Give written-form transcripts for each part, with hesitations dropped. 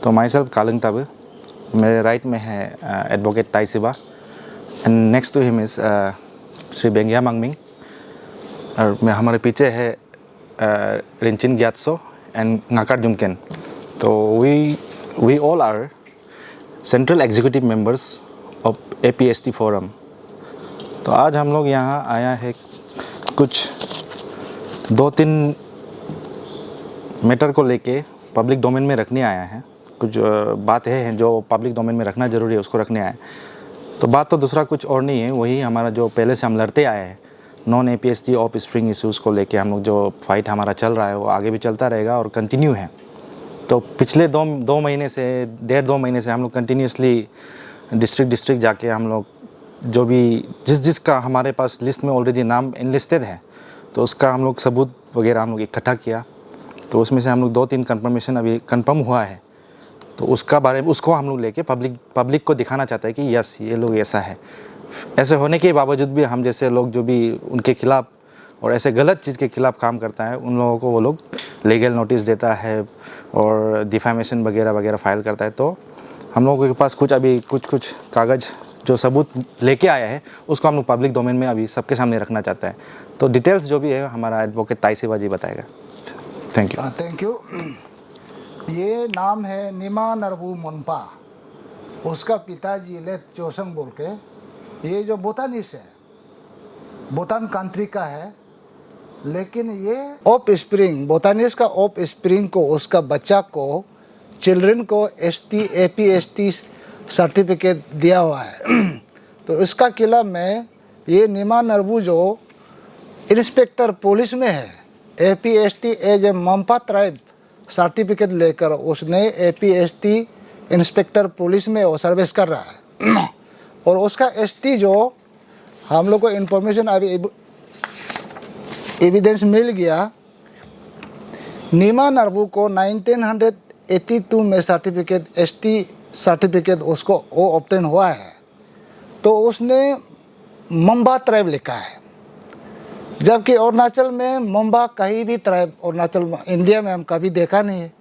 तो my self कालंग ताब, मेरे राइट में है advocate Tai Siba and next to him is Shri Bengia Mangming, और हमारे पीछे है रिंचिन ग्यात्सो एंड नाकार जुमकेन। तो we all are central executive members of APST forum. तो आज हम लोग यहाँ आया है कुछ 2-3 मैटर को लेके पब्लिक डोमेन में रखने आया है। कुछ बातें हैं जो पब्लिक डोमेन में रखना ज़रूरी है, उसको रखने आए। तो बात तो दूसरा कुछ और नहीं है, वही हमारा जो पहले से हम लड़ते आए हैं non APST of spring issues को लेके। हम लोग जो फाइट हमारा चल रहा है वो आगे भी चलता रहेगा और कंटिन्यू है। तो पिछले दो महीने से 1.5-2 महीने से हम लोग कंटिन्यूसली डिस्ट्रिक्ट जाके हम लोग जो भी जिसका हमारे पास लिस्ट में ऑलरेडी नाम इनलिस्टेड है तो उसका हम लोग सबूत वगैरह हम लोग इकट्ठा किया। तो उसमें से हम लोग 2-3 कंफर्मेशन अभी कंफर्म हुआ है, तो उसका बारे में उसको हम लोग लेके पब्लिक को दिखाना चाहते हैं कि यस ये लोग ऐसा है। ऐसे होने के बावजूद भी हम जैसे लोग जो भी उनके खिलाफ़ और ऐसे गलत चीज़ के खिलाफ़ काम करता है उन लोगों को वो लोग लीगल नोटिस देता है और डिफेमेशन वगैरह फाइल करता है। तो हम लोगों के पास कुछ कागज़ जो सबूत लेके आया है उसको हम लोग पब्लिक डोमेन में अभी सबके सामने रखना चाहता है। तो डिटेल्स जो भी है हमारा एडवोकेट ताई सिबा जी बताएगा। Thank you. ये नाम है निमा नरबू मोनपा, उसका पिताजी लेट चोसंग बोल के। ये जो बोटानिस्ट है, बोटान कंट्री का है, लेकिन ये ऑफ स्प्रिंग बोटानिस्ट का ऑफ स्प्रिंग को उसका बच्चा को चिल्ड्रन को APST सर्टिफिकेट दिया हुआ है। तो इसका खिलाफ में ये निमा नरबू जो इंस्पेक्टर पुलिस में है, APST as a Mampa tribe certificate लेकर उसने APST इंस्पेक्टर पुलिस में वो सर्विस कर रहा है। और उसका ST जो हम लोग को इन्फॉर्मेशन अभी एविडेंस मिल गया, निमा नरबू को 1982 में सर्टिफिकेट ST सर्टिफिकेट उसको वो ऑब्टेन हुआ है। तो उसने मंबा ट्राइब लिखा है, जबकि अरुणाचल में मंबा कहीं भी ट्राइब अरुणाचल इंडिया में हम कभी देखा नहीं है।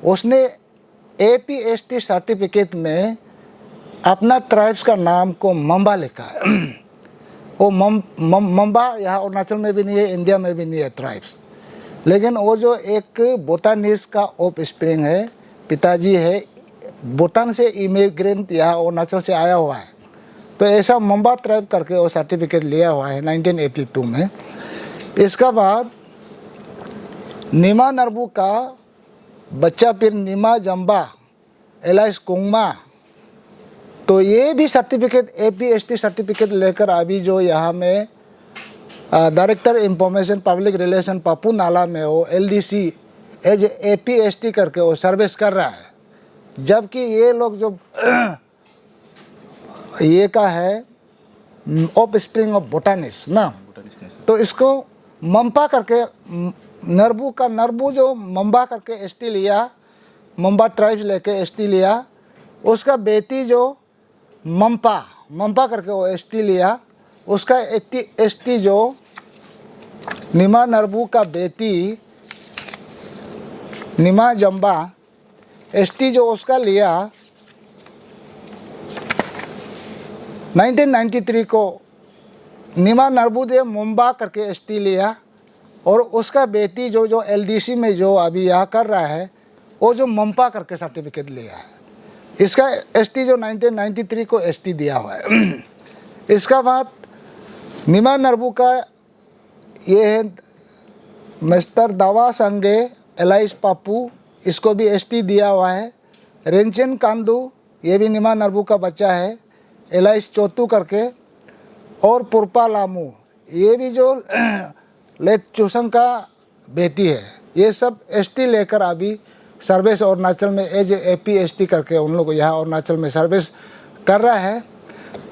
उसने APST सर्टिफिकेट में अपना ट्राइब्स का नाम को मंबा लिखा है। वो मंबा यहाँ अरुणाचल में भी नहीं है, इंडिया में भी नहीं है ट्राइब्स। लेकिन वो जो एक बोटानिस्ट का ऑफ स्प्रिंग है, पिताजी है भूटान से इमिग्रेंट यहाँ अरुणाचल से आया हुआ है, तो ऐसा मंबा ट्राइब करके वो सर्टिफिकेट लिया हुआ है 1982 में। इसका बाद निमा नरबू का बच्चा फिर निमा जम्बा एलाइस कुंगमा, तो ये भी सर्टिफिकेट APST सर्टिफिकेट लेकर अभी जो यहाँ में director information public relation Pappu नाला में वो LDC एज APST करके वो सर्विस कर रहा है। जबकि ये लोग जो ये का है ऑफ स्प्रिंग ऑफ बोटानिस्ट ना, तो इसको मंपा करके नरबू जो मंबा करके ST लिया, मंबा ट्राइब्स लेके ST लिया। उसका बेटी जो मंपा करके वो ST लिया, उसका ST जो निमा नरबू का बेटी निमा जम्बा ST जो उसका लिया 1993 को। निमा नरबू ने मुंबा करके ST लिया और उसका बेटी जो LDC में जो अभी यहाँ कर रहा है वो जो मंपा करके सर्टिफिकेट लिया है। इसका ST जो 1993 को ST दिया हुआ है। इसका बाद निमा नरबू का ये है मिस्टर दावा संगे एलाइस पापू, इसको भी ST दिया हुआ है। रेंचन कांदू ये भी निमा नरबू का बच्चा है, एलाइस चोतू करके। और पुरपा लामू ये भी जो लेट चुसंग का बेटी है। ये सब ST लेकर अभी सर्विस अरुणाचल में एज APST करके उन लोग यहाँ अरुणाचल में सर्विस कर रहा है।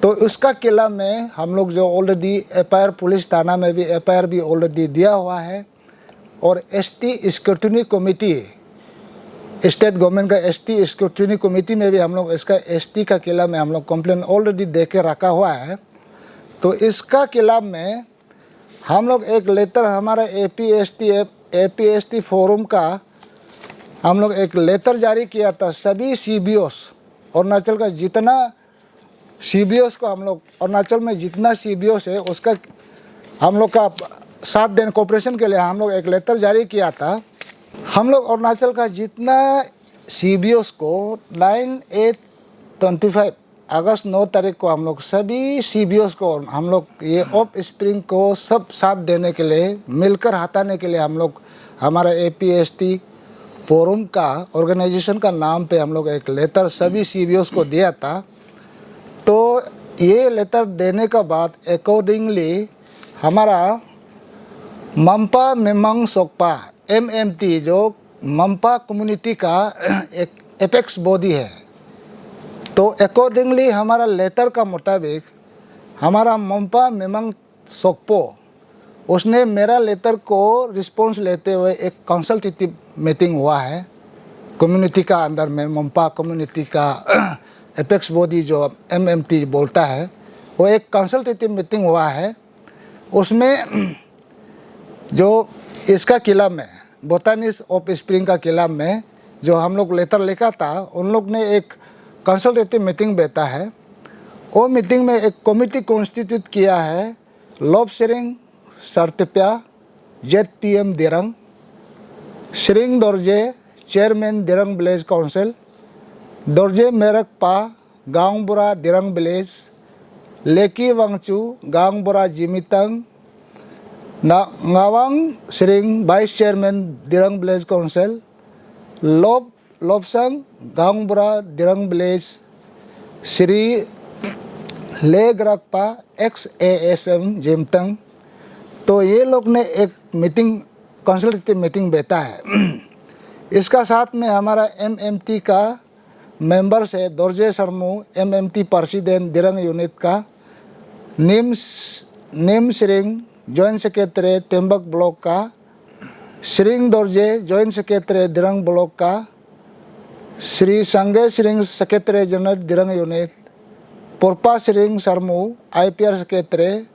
तो उसका किला में हम लोग जो ऑलरेडी FIR पुलिस थाना में भी FIR भी ऑलरेडी दिया हुआ है। और ST scrutiny committee, state government का ST स्क्रूटनी कमेटी में भी हम लोग इसका ST का किला में हम लोग कंप्लेन ऑलरेडी दे के रखा हुआ है। तो इसका किला में हम लोग एक लेटर हमारा APST फोरम का हम लोग एक लेटर जारी किया था सभी CBOs, अरुणाचल का जितना CBOs को हम लोग, अरुणाचल में जितना CBOs है उसका हम लोग का साथ देने कोऑपरेशन के लिए हम लोग एक लेटर जारी किया था। हम लोग अरुणाचल का जितना CBOs को 9/8/25 अगस्त 9 तारीख को हम लोग सभी CBOs को हम लोग ये ऑफ स्प्रिंग को सब साथ देने के लिए, मिलकर हटाने के लिए हम लोग हमारा APST फोरम का ऑर्गेनाइजेशन का नाम पे हम लोग एक लेटर सभी CBOs को दिया था। तो ये लेटर देने के बाद अकॉर्डिंगली हमारा मम्पा मेमंग सोक्पा MMT जो मम्पा कम्युनिटी का एक एपेक्स बॉडी है, तो अकॉर्डिंगली हमारा लेटर का मुताबिक हमारा मम्पा मेमंग सोक्पो उसने मेरा लेटर को रिस्पॉन्स लेते हुए एक कंसल्टेटिव मीटिंग हुआ है कम्युनिटी का अंदर में। मम्पा कम्युनिटी का एपेक्स बॉडी जो MMT बोलता है, वो एक कंसल्टेटिव मीटिंग हुआ है। उसमें जो इसका किला में बोटानिस्ट ऑफ स्प्रिंग का किला में जो हम लोग लेटर लिखा था, उन लोग ने एक कंसल्टेटिव मीटिंग बैठा है। वो मीटिंग में एक कमिटी कॉन्स्टिट्यूट किया है। Lobsering Sertipya ZPM Dirang, Tsering Dorje chairman Dirang village council, Dorje Merakpa gaonbura Dirang village, Leki Wangchu गांगबुरा जिमितंग, Ngawang Sering Vice Chairman Dirang Village Council, Lobsang Gangbura Dirang Village, Sri Legrakpa XASM Jimtang। तो ये लोग ने एक मीटिंग कंसल्टेटिव मीटिंग बैठा है। इसका साथ में हमारा MMT का मेंबर्स है Dorje Sarmu MMT president Dirang unit का, Nim Tsering joint secretary Tembak block का, Tsering Dorje joint secretary Dirang block का, Shri Sange Tsering secretary general Dirang unit, Purpa Tsering Sarmu IPR secretary,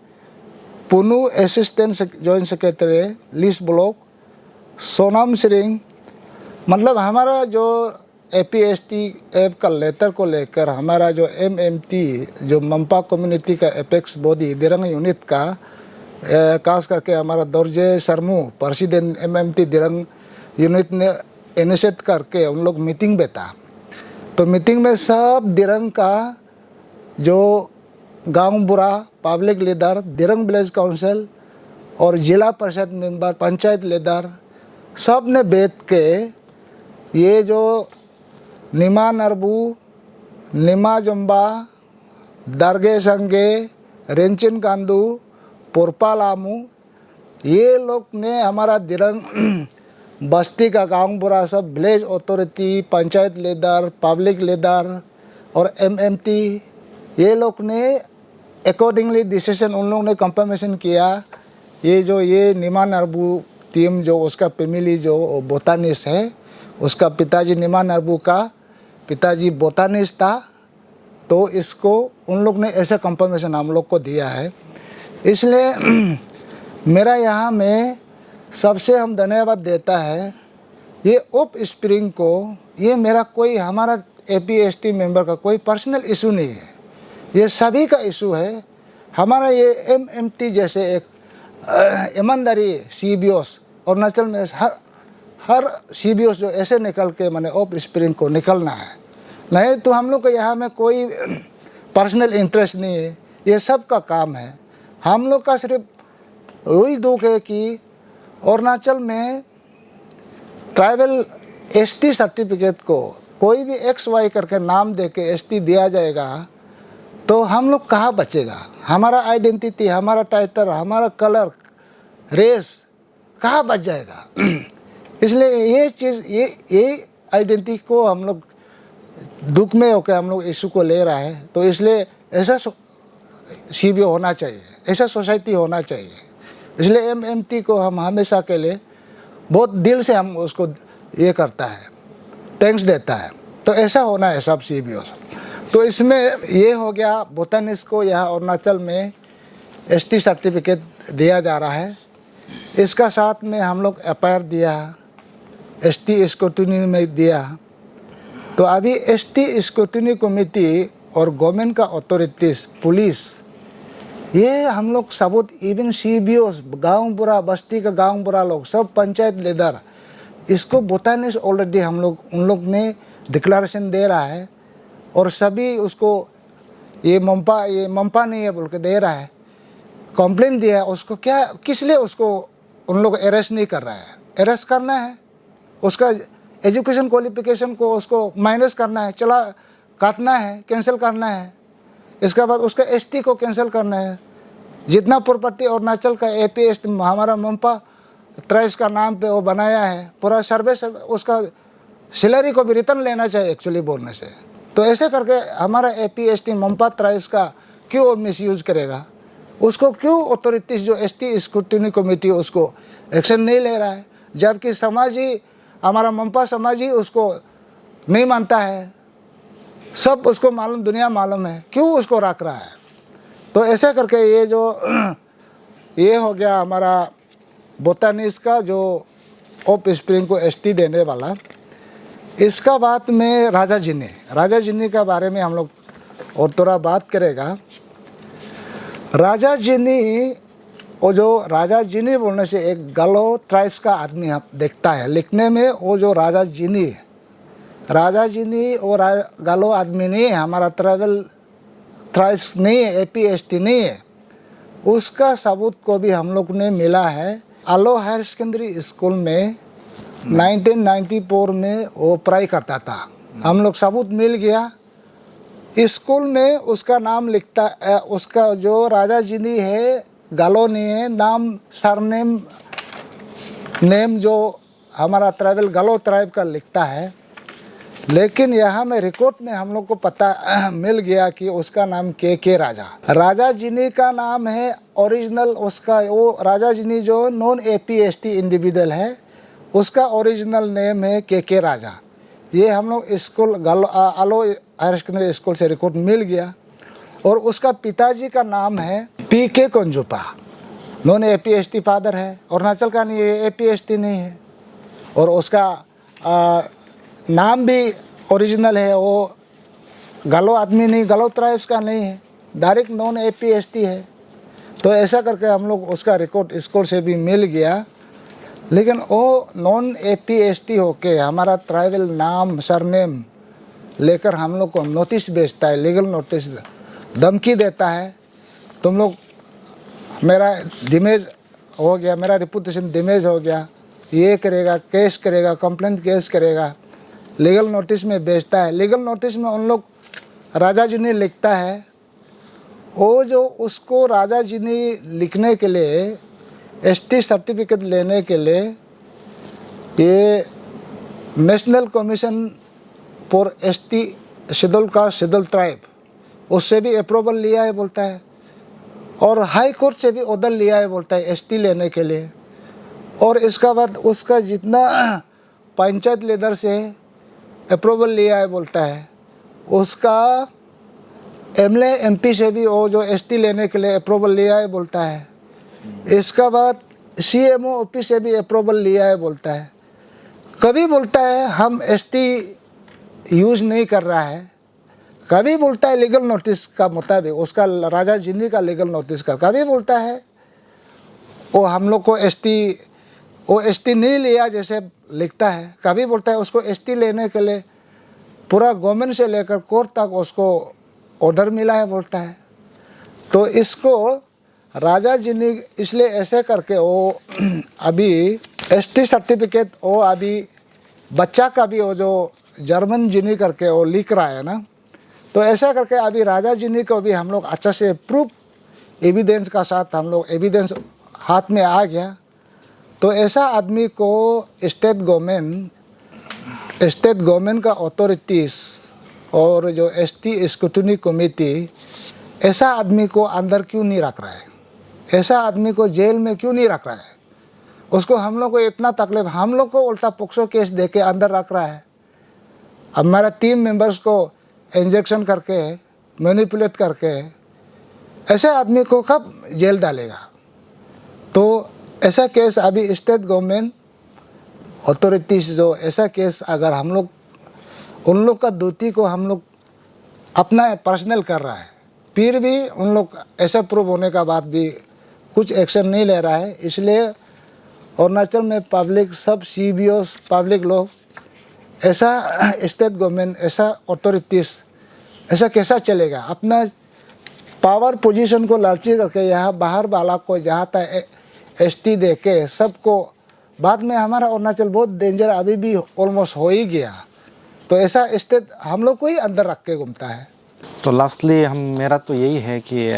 Punu assistant joint secretary Lish block, Sonam Tsering. मतलब हमारा जो APST ऐप का लेटर को लेकर हमारा जो MMT जो मम्पा कम्युनिटी का एपेक्स बॉडी दिरंग यूनिट का खास करके हमारा Dorje Sarmu president MMT Dirang unit ने इनिशिएट करके उन लोग मीटिंग बैठा। तो मीटिंग में सब दिरंग का जो गांव बुरा public leader, Dirang village council और जिला परिषद मेंबर, पंचायत लीडर सब ने बैठ के ये जो निमा नरबू, निमा जुम्बा, दरगे संगे, रेंचिन कांदू, पुरपा लामू, ये लोग ने हमारा दिरंग बस्ती का गांव बुरा सब village authority, panchayat leader, public leader और MMT ये लोग ने अकॉर्डिंगली डिसीजन उन लोगों ने कंफर्मेशन किया। ये निमा नरबू टीम जो उसका फैमिली जो बोटानिस्ट है, उसका पिताजी निमा नरबू का पिताजी बोटानिस्ट था, तो इसको उन लोग ने ऐसा कंफर्मेशन हम लोग को दिया है। इसलिए मेरा यहाँ में सबसे हम धन्यवाद देता है ये ऑफ स्प्रिंग को। ये मेरा कोई हमारा APST मेंबर का कोई पर्सनल इशू नहीं है, ये सभी का इशू है। हमारा ये MMT जैसे एक ईमानदारी CBOs अरुणाचल में हर CBOs जो ऐसे निकल के मैंने ऑफ स्प्रिंग को निकलना है, नहीं तो हम लोग को यहाँ में कोई पर्सनल इंटरेस्ट नहीं है, ये सब का काम है। हम लोग का सिर्फ वही दुख है कि अरुणाचल में ट्राइबल ST सर्टिफिकेट को कोई भी XY करके नाम दे के ST दिया जाएगा तो हम लोग कहाँ बचेगा। हमारा आइडेंटिटी, हमारा टाइटल, हमारा कलर, रेस कहाँ बच जाएगा। इसलिए ये चीज़ ये आइडेंटिटी को हम लोग दुख में होकर हम लोग इशू को ले रहा है। तो इसलिए ऐसा CBO होना चाहिए, ऐसा सोसाइटी होना चाहिए। इसलिए MMT को हम हमेशा के लिए बहुत दिल से हम उसको ये करता है, थैंक्स देता है। तो ऐसा होना है सब CBOs। तो इसमें ये हो गया बोटानिस्ट को यहाँ अरुणाचल में ST सर्टिफिकेट दिया जा रहा है। इसका साथ में हम लोग FIR दिया, एसटी स्क्रूटिनी में दिया। तो अभी एसटी स्क्रूटिनी कमेटी और गवर्नमेंट का अथॉरिटीज, पुलिस, ये हम लोग सबूत, इवन CBO, गांव बुरा, बस्ती का गांव बुरा लोग, सब पंचायत लीडर, इसको बताने से ऑलरेडी हम लोग, उन लोग ने डिक्लेरेशन दे रहा है और सभी उसको ये मम्पा नहीं है बोल के दे रहा है, कंप्लेंट दिया है। उसको क्या, किस लिए उसको उन लोग अरेस्ट नहीं कर रहा है? अरेस्ट करना है, उसका एजुकेशन क्वालिफिकेशन को उसको माइनस करना है, चला काटना है, कैंसिल करना है। इसके बाद उसका ST को कैंसिल करना है। जितना प्रॉपर्टी अरुणाचल का APST हमारा मम्पा ट्राइब्स का नाम पे वो बनाया है, पूरा सर्वे उसका सैलरी को भी रिटर्न लेना चाहिए एक्चुअली बोलने से। तो ऐसे करके हमारा APST मम्पा ट्राइब्स का क्यों मिसयूज करेगा? उसको क्यों अथॉरिटीज जो ST स्क्रूटिनी कमेटी उसको एक्शन नहीं ले रहा है? जबकि समाज ही, हमारा मम्पा समाज ही उसको नहीं मानता है, सब उसको मालूम, दुनिया मालूम है, क्यों उसको रख रहा है? तो ऐसे करके ये जो ये हो गया हमारा बोटानिस का जो ऑफ स्प्रिंग को ST देने वाला। इसका बाद में राजा जिनी का बारे में हम लोग और थोड़ा बात करेगा। राजा जिनी, वो जो राजा जिनी बोलने से एक गालो ट्राइब्स का आदमी आप देखता है लिखने में, वो जो राजा जिनी और गालो आदमी नहीं है, हमारा ट्राइब्स नहीं है, APST नहीं है। उसका सबूत को भी हम लोग ने मिला है। आलो हायर सेकेंडरी स्कूल में 1994 में वो पढ़ाई करता था, हम लोग सबूत मिल गया। स्कूल में उसका नाम लिखता, उसका जो राजा जिनी है, गालो नहीं है, नाम सरनेम नेम जो हमारा ट्राइबल गालो ट्राइब का लिखता है। लेकिन यहाँ में रिकॉर्ड में हम लोग को पता मिल गया कि उसका नाम के राजा जिनी का नाम है ओरिजिनल। उसका वो राजा जिनी जो नॉन APST इंडिविजुअल है, उसका ओरिजिनल नेम है के राजा। ये हम लोग स्कूल आलो हायर सेकेंडरी स्कूल से रिकॉर्ड मिल गया। और उसका पिताजी का नाम है PK कंजुपा, नॉन APST फादर है, अरुणाचल का नहीं है, APST नहीं है। और उसका नाम भी ओरिजिनल है, वो गालो आदमी नहीं, गालो ट्राइब्स का नहीं है, डायरेक्ट नॉन APST है। तो ऐसा करके हम लोग उसका रिकॉर्ड स्कूल से भी मिल गया। लेकिन वो नॉन APST होके हमारा ट्राइबल नाम सरनेम लेकर हम लोग को नोटिस भेजता है, लीगल नोटिस, धमकी देता है, तुम लोग, मेरा डैमेज हो गया, मेरा रिपूटेशन डैमेज हो गया, ये करेगा, केस करेगा, कंप्लेंट केस करेगा, लीगल नोटिस में भेजता है। लीगल नोटिस में उन लोग राजा जी ने लिखता है, वो जो उसको राजा जी ने लिखने के लिए, ST सर्टिफिकेट लेने के लिए, ये national commission for ST schedule caste schedule tribe, उससे भी अप्रूवल लिया है बोलता है, और हाई कोर्ट से भी ऑर्डर लिया है बोलता है ST लेने के लिए। और इसका बाद उसका जितना पंचायत लीडर से अप्रूवल लिया है बोलता है, उसका MLA MP से भी वो जो ST लेने के लिए अप्रूवल लिया है बोलता है। इसका बाद CMO ऑफिस से भी अप्रूवल लिया है बोलता है। कभी बोलता है हम ST यूज़ नहीं कर रहा है, कभी बोलता है लीगल नोटिस का मुताबिक, उसका राजा जिनी का लीगल नोटिस का, कभी बोलता है वो हम लोग को ST नहीं लिया जैसे लिखता है, कभी बोलता है उसको ST लेने के लिए पूरा गवर्नमेंट से लेकर कोर्ट तक उसको ऑर्डर मिला है बोलता है। तो इसको राजा जिनी इसलिए ऐसे करके वो अभी ST सर्टिफिकेट, वो अभी बच्चा का भी वो जो जर्मन जिनी करके वो लिख रहा है ना, तो ऐसा करके अभी राजा जिनी को भी हम लोग अच्छा से प्रूफ एविडेंस का साथ, हम लोग एविडेंस हाथ में आ गया। तो ऐसा आदमी को स्टेट गवर्नमेंट का अथॉरिटीज़ और जो ST स्क्रूटिनी कमेटी ऐसा आदमी को अंदर क्यों नहीं रख रहा है, ऐसा आदमी को जेल में क्यों नहीं रख रहा है? उसको हम लोग को इतना तकलीफ, हम लोग को उल्टा पोक्सो केस दे के अंदर रख रहा है। हमारा टीम मेंबर्स को इंजेक्शन करके, मैनिपुलेट करके, ऐसे आदमी को कब जेल डालेगा? तो ऐसा केस अभी स्टेट गवर्नमेंट अथॉरिटीज़ जो ऐसा केस अगर हम लोग उन लोग का ड्यूटी को हम लोग अपना पर्सनल कर रहा है, फिर भी उन लोग ऐसा प्रूव होने का बाद भी कुछ एक्शन नहीं ले रहा है। इसलिए अरुणाचल में पब्लिक सब CBOs पब्लिक लोग ऐसा स्टेट गवर्नमेंट ऐसा अथॉरिटीज़ ऐसा कैसा चलेगा? अपना पावर पोजीशन को लालची करके यहाँ बाहर वाला को जहाँ तक ST दे के सबको बाद में हमारा अरुणाचल बहुत डेंजर अभी भी ऑलमोस्ट हो ही गया। तो ऐसा स्टेट हम लोग को ही अंदर रख के घूमता है। तो लास्टली मेरा तो यही है कि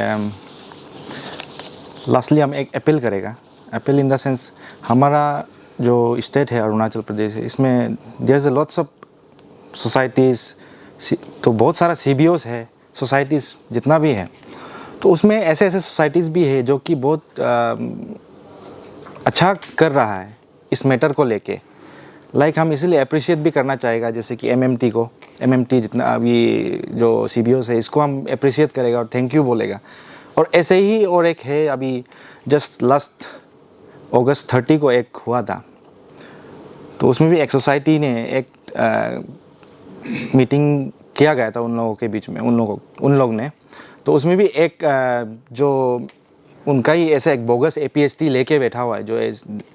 लास्टली हम एक अपील करेगा। अपील इन द सेंस हमारा जो स्टेट है अरुणाचल प्रदेश है, इसमें there is a lots of societies, तो बहुत सारा CBOs है, सोसाइटीज़ जितना भी है, तो उसमें ऐसे ऐसे सोसाइटीज़ भी है जो कि बहुत अच्छा कर रहा है इस मैटर को लेके। लाइक हम इसीलिए अप्रिशिएट भी करना चाहेगा, जैसे कि MMT को, MMT जितना अभी जो CBOs है इसको हम अप्रिशिएट करेगा और थैंक यू बोलेगा। और ऐसे ही और एक है, अभी जस्ट लास्ट अगस्त 30 को एक हुआ था, तो उसमें भी एक सोसाइटी ने एक मीटिंग किया गया था उन लोगों के बीच में, उन लोग ने, तो उसमें भी एक जो उनका ही ऐसा एक बोगस APST लेके बैठा हुआ है, जो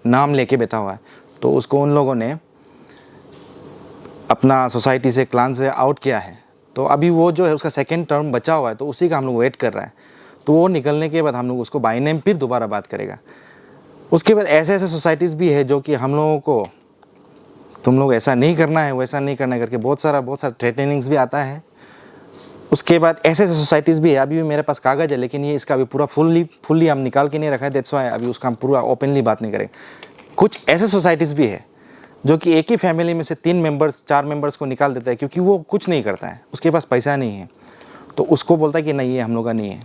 नाम लेके बैठा हुआ है, तो उसको उन लोगों ने अपना सोसाइटी से क्लान से आउट किया है। तो अभी वो जो है उसका सेकंड टर्म बचा हुआ है, तो उसी का हम लोग वेट कर रहा है। तो वो निकलने के बाद हम लोग उसको बाय नेम फिर दोबारा बात करेगा। उसके बाद ऐसे ऐसे सोसाइटीज़ भी है जो कि हम लोगों को तुम लोग ऐसा नहीं करना है, वैसा नहीं करना है करके बहुत सारा थ्रेटनिंग्स भी आता है। उसके बाद ऐसे ऐसे सोसाइटीज़ भी है, अभी भी मेरे पास कागज़ है, लेकिन ये इसका अभी पूरा फुल्ली हम निकाल के नहीं रखा है, दैट्स व्हाई अभी उसका हम पूरा ओपनली बात नहीं करेंगे। कुछ ऐसे सोसाइटीज़ भी है जो कि एक ही फैमिली में से 3 मेंबर्स 4 मेंबर्स को निकाल देता है, क्योंकि वो कुछ नहीं करता है, उसके पास पैसा नहीं है, तो उसको बोलता है कि नहीं ये हम लोग का नहीं है।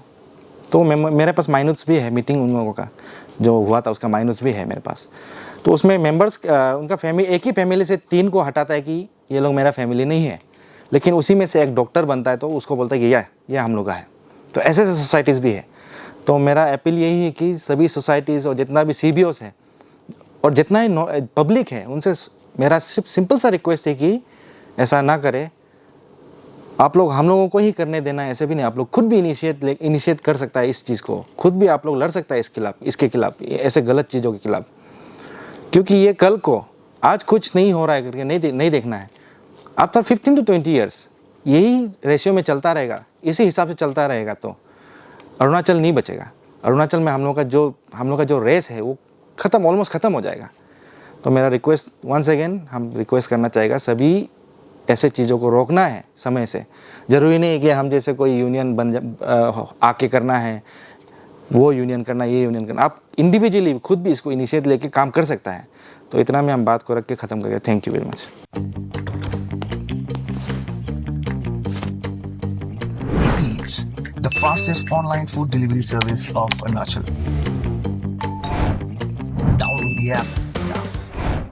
तो मेरे पास माइनूट्स भी है, मीटिंग उन लोगों का जो हुआ था उसका माइनूट्स भी है मेरे पास। तो उसमें मेंबर्स उनका फैमिली एक ही फैमिली से 3 को हटाता है कि ये लोग मेरा फैमिली नहीं है, लेकिन उसी में से एक डॉक्टर बनता है तो उसको बोलता है कि ये हम लोग का है। तो ऐसे ऐसे सोसाइटीज़ भी है। तो मेरा अपील यही है कि सभी सोसाइटीज़ और जितना भी CBOs है और जितना ही पब्लिक है, उनसे मेरा सिर्फ सिंपल सा रिक्वेस्ट है कि ऐसा ना करें। आप लोग हम लोगों को ही करने देना है, ऐसे भी नहीं, आप लोग खुद भी इनिशिएट कर सकता है इस चीज़ को, खुद भी आप लोग लड़ सकता है इसके खिलाफ ऐसे गलत चीज़ों के खिलाफ, क्योंकि ये कल को आज कुछ नहीं हो रहा है करके नहीं देखना है। आफ्टर 15 to 20 ईयर्स यही रेशियो में चलता रहेगा, इसी हिसाब से चलता रहेगा, तो अरुणाचल नहीं बचेगा। अरुणाचल में हम लोग का जो रेस है वो ऑलमोस्ट ख़त्म हो जाएगा। तो मेरा रिक्वेस्ट वंस अगेन हम रिक्वेस्ट करना चाहेगा, सभी ऐसे चीज़ों को रोकना है समय से। ज़रूरी नहीं है कि हम जैसे कोई यूनियन आके करना है, वो यूनियन करना, ये यूनियन करना, आप इंडिविजुअली खुद भी इसको इनिशिएट लेके काम कर सकता है। तो इतना में हम बात को रख के ख़त्म करेंगे। Thank you very much. Eats, the fastest online food delivery service of Arunachal. Download the app